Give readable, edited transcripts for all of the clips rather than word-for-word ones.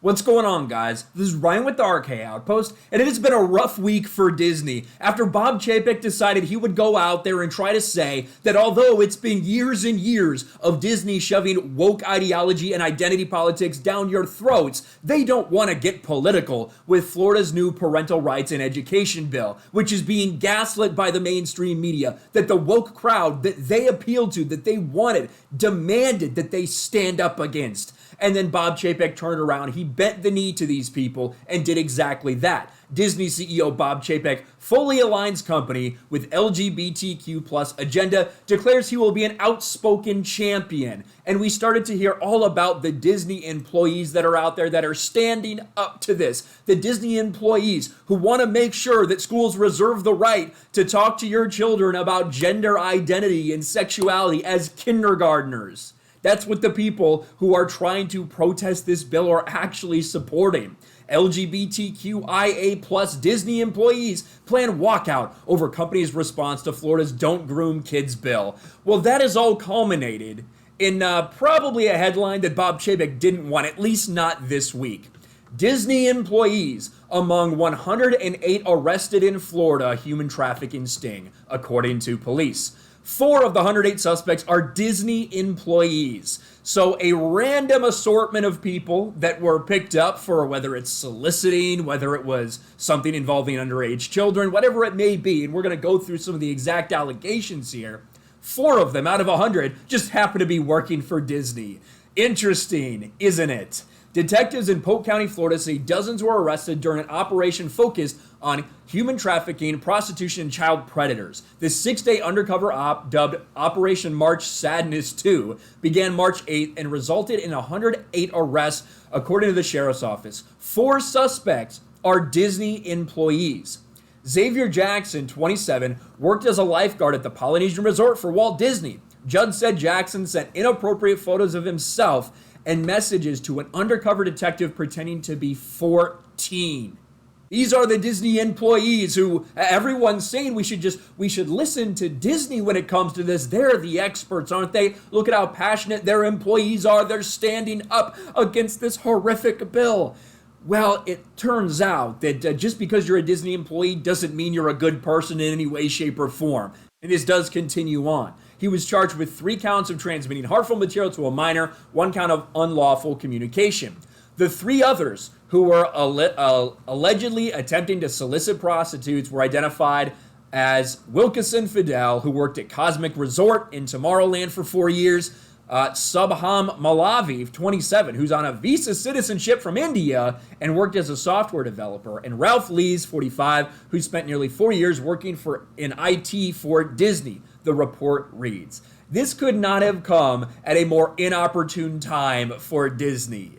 What's going on, guys? This is Ryan with the RK Outpost, and it has been a rough week for Disney after Bob Chapek decided he would go out there and try to say that although it's been years and years of Disney shoving woke ideology and identity politics down your throats, they don't want to get political with Florida's new parental rights and education bill, which is being gaslit by the mainstream media, that the woke crowd that they appealed to, that they wanted, demanded that they stand up against. And then Bob Chapek turned around, he bent the knee to these people and did exactly that. Disney CEO Bob Chapek fully aligns company with LGBTQ plus agenda, declares he will be an outspoken champion. And we started to hear all about the Disney employees that are out there that are standing up to this. The Disney employees who want to make sure that schools reserve the right to talk to your children about gender identity and sexuality as kindergartners. That's what the people who are trying to protest this bill are actually supporting. LGBTQIA plus Disney employees plan walkout over company's response to Florida's Don't Groom Kids bill. Well, that is all culminated in probably a headline that Bob Chapek didn't want, at least not this week. Disney employees among 108 arrested in Florida human trafficking sting, according to police. 4 of the 108 suspects are Disney employees. So a random assortment of people that were picked up for whether it's soliciting, whether it was something involving underage children, whatever it may be. And we're going to go through some of the exact allegations here. 4 of them out of 100 just happen to be working for Disney. Interesting, isn't it? Detectives in Polk County, Florida say dozens were arrested during an operation focused on human trafficking, prostitution, and child predators. This 6-day undercover op, dubbed Operation March Sadness 2, began March 8th and resulted in 108 arrests, according to the sheriff's office. 4 suspects are Disney employees. Xavier Jackson, 27, worked as a lifeguard at the Polynesian Resort for Walt Disney. Judd said Jackson sent inappropriate photos of himself and messages to an undercover detective pretending to be 14. These are the Disney employees who everyone's saying we should listen to Disney when it comes to this. They're the experts, aren't they? Look at how passionate their employees are. They're standing up against this horrific bill. Well, it turns out that just because you're a Disney employee doesn't mean you're a good person in any way, shape, or form. And this does continue on. He was charged with 3 counts of transmitting harmful material to a minor, 1 count of unlawful communication. The 3 others who were allegedly attempting to solicit prostitutes were identified as Wilkeson Fidel, who worked at Cosmic Resort in Tomorrowland for 4 years, Subham Malavi, 27, who's on a visa citizenship from India and worked as a software developer, and Ralph Lees, 45, who spent nearly 4 years working in IT for Disney. The report reads, this could not have come at a more inopportune time for Disney.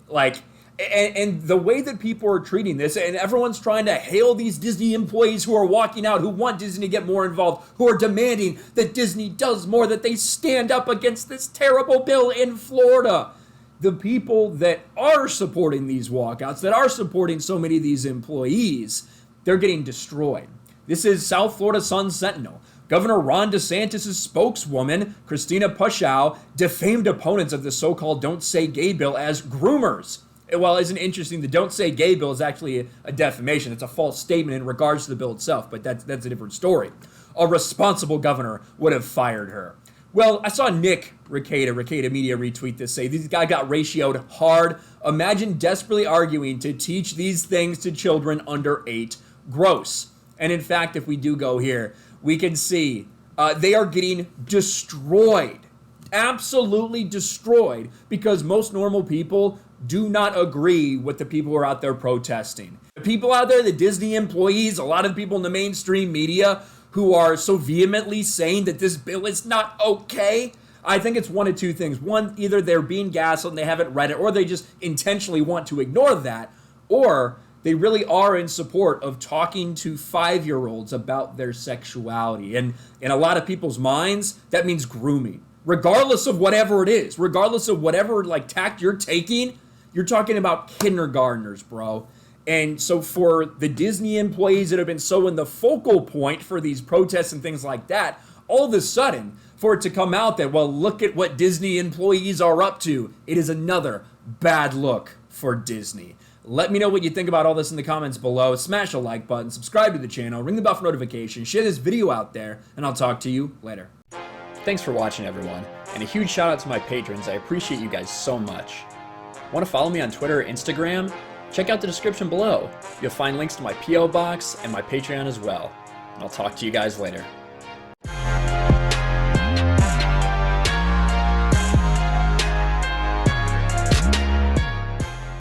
And the way that people are treating this, and everyone's trying to hail these Disney employees who are walking out, who want Disney to get more involved, who are demanding that Disney does more, that they stand up against this terrible bill in Florida. The people that are supporting these walkouts, that are supporting so many of these employees, they're getting destroyed. This is South Florida Sun Sentinel. Governor Ron DeSantis' spokeswoman, Christina Pushaw, defamed opponents of the so-called Don't Say Gay bill as groomers. Well, isn't it interesting? The Don't Say Gay bill is actually a defamation. It's a false statement in regards to the bill itself, but that's a different story. A responsible governor would have fired her. Well, I saw Nick Rekieta Media retweet this, say, this guy got ratioed hard. Imagine desperately arguing to teach these things to children under 8. Gross. And in fact, if we do go here, we can see they are getting destroyed. Absolutely destroyed, because most normal people do not agree with the people who are out there protesting. The people out there, the Disney employees, a lot of people in the mainstream media who are so vehemently saying that this bill is not okay, I think it's one of 2 things. One, either they're being gaslit and they haven't read it, or they just intentionally want to ignore that, or they really are in support of talking to 5-year-olds about their sexuality. And in a lot of people's minds, that means grooming. Regardless of whatever it is, regardless of whatever tact you're taking, you're talking about kindergartners, bro. And so for the Disney employees that have been so in the focal point for these protests and things like that, all of a sudden, for it to come out that, well, look at what Disney employees are up to, it is another bad look for Disney. Let me know what you think about all this in the comments below. Smash a like button, subscribe to the channel, ring the bell for notifications, share this video out there, and I'll talk to you later. Thanks for watching, everyone, and a huge shout out to my patrons. I appreciate you guys so much. Want to follow me on Twitter or Instagram? Check out the description below. You'll find links to my P.O. box and my Patreon as well. And I'll talk to you guys later.